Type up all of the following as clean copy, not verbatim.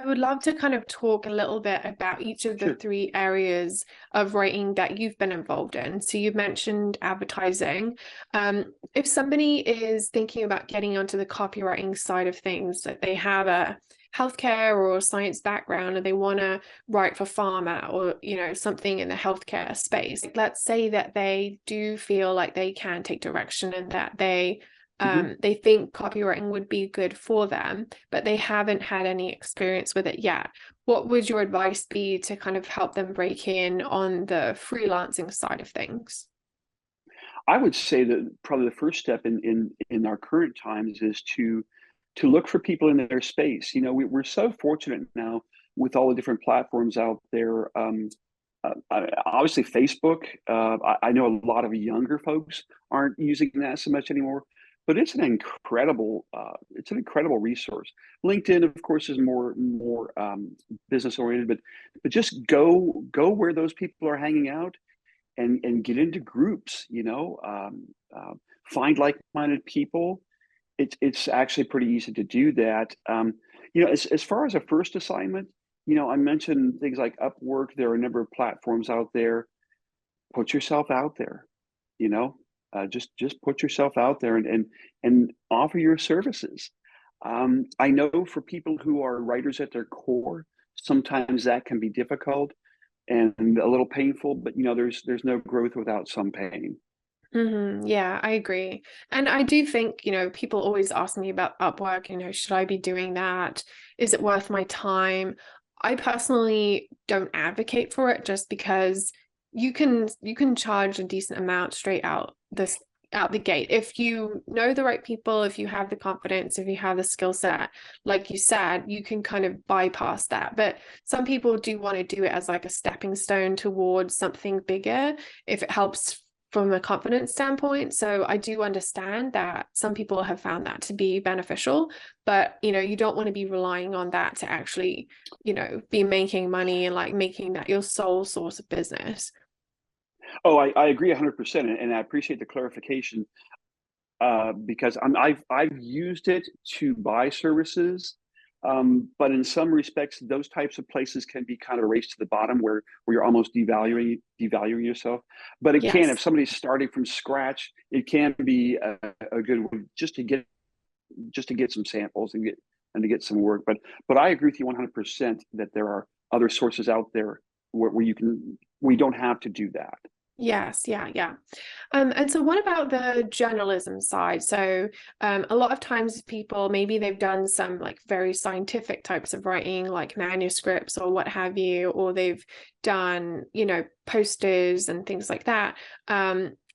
I would love to kind of talk a little bit about each of the Sure. three areas of writing that you've been involved in. So you've mentioned advertising. If somebody is thinking about getting onto the copywriting side of things, that they have a healthcare or science background and they want to write for pharma or, something in the healthcare space, let's say that they do feel like they can take direction and that hmm they think copywriting would be good for them, but they haven't had any experience with it yet. What would your advice be to kind of help them break in on the freelancing side of things? I would say that probably the first step in our current times is to look for people in their space. We're so fortunate now with all the different platforms out there. Obviously, Facebook. I know a lot of younger folks aren't using that so much anymore, but it's an incredible resource. LinkedIn, of course, is more business oriented, but just go where those people are hanging out and get into groups. Find like-minded people. It's actually pretty easy to do that. As far as a first assignment, I mentioned things like Upwork. There are a number of platforms out there. Put yourself out there. Just put yourself out there and offer your services. I know for people who are writers at their core, sometimes that can be difficult and a little painful. But there's no growth without some pain. Yeah, I agree. And I do think, people always ask me about Upwork, should I be doing that? Is it worth my time? I personally don't advocate for it just because you can charge a decent amount straight out the gate. If you know the right people, if you have the confidence, if you have the skill set, like you said, you can kind of bypass that. But some people do want to do it as like a stepping stone towards something bigger if it helps from a confidence standpoint. So I do understand that some people have found that to be beneficial, but you don't want to be relying on that to actually, be making money and like making that your sole source of business. Oh, I agree 100%, and I appreciate the clarification because I've used it to buy services, but in some respects, those types of places can be kind of a race to the bottom where you're almost devaluing yourself. But it can, if Yes. somebody's starting from scratch, it can be a good way just to get some samples and to get some work. But I agree with you 100% that there are other sources out there where you don't have to do that. Yes, yeah, yeah. And so what about the journalism side? So, a lot of times people maybe they've done some like very scientific types of writing, like manuscripts or what have you, or they've done, posters and things like that.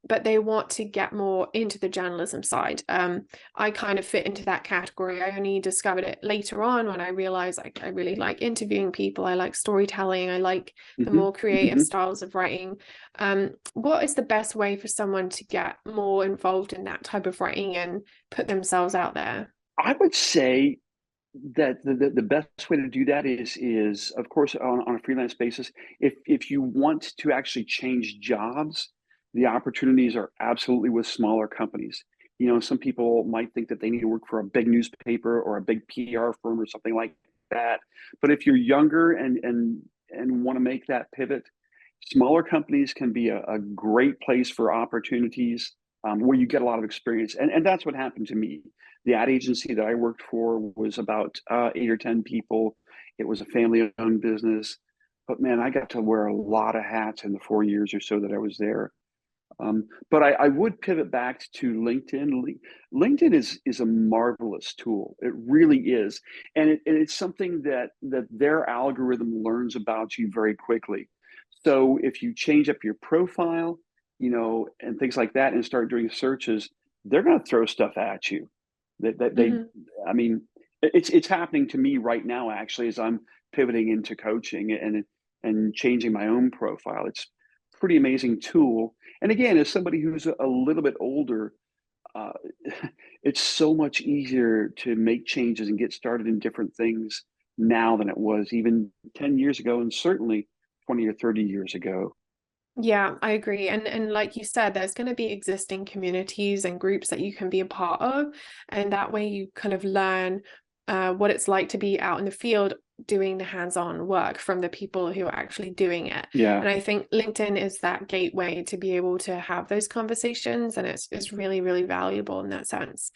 But they want to get more into the journalism side. I kind of fit into that category. I only discovered it later on when I realized like I really like interviewing people. I like storytelling. I like the hmm more creative hmm styles of writing. What is the best way for someone to get more involved in that type of writing and put themselves out there? I would say that the best way to do that is of course on a freelance basis. If you want to actually change jobs, the opportunities are absolutely with smaller companies. Some people might think that they need to work for a big newspaper or a big PR firm or something like that. But if you're younger and want to make that pivot, smaller companies can be a great place for opportunities where you get a lot of experience. And that's what happened to me. The ad agency that I worked for was about 8 or 10 people. It was a family owned business. But man, I got to wear a lot of hats in the 4 years or so that I was there. But I would pivot back to LinkedIn. LinkedIn is a marvelous tool. It really is, and it's something that their algorithm learns about you very quickly. So if you change up your profile, and things like that, and start doing searches, they're going to throw stuff at you. Hmm. I mean, it's happening to me right now actually as I'm pivoting into coaching and changing my own profile. It's a pretty amazing tool. And again, as somebody who's a little bit older, uh, it's so much easier to make changes and get started in different things now than it was even 10 years ago, and certainly 20 or 30 years ago. Yeah, I agree. And like you said, there's going to be existing communities and groups that you can be a part of, and that way you kind of learn what it's like to be out in the field doing the hands-on work from the people who are actually doing it. Yeah. And I think LinkedIn is that gateway to be able to have those conversations, and it's really, really valuable in that sense.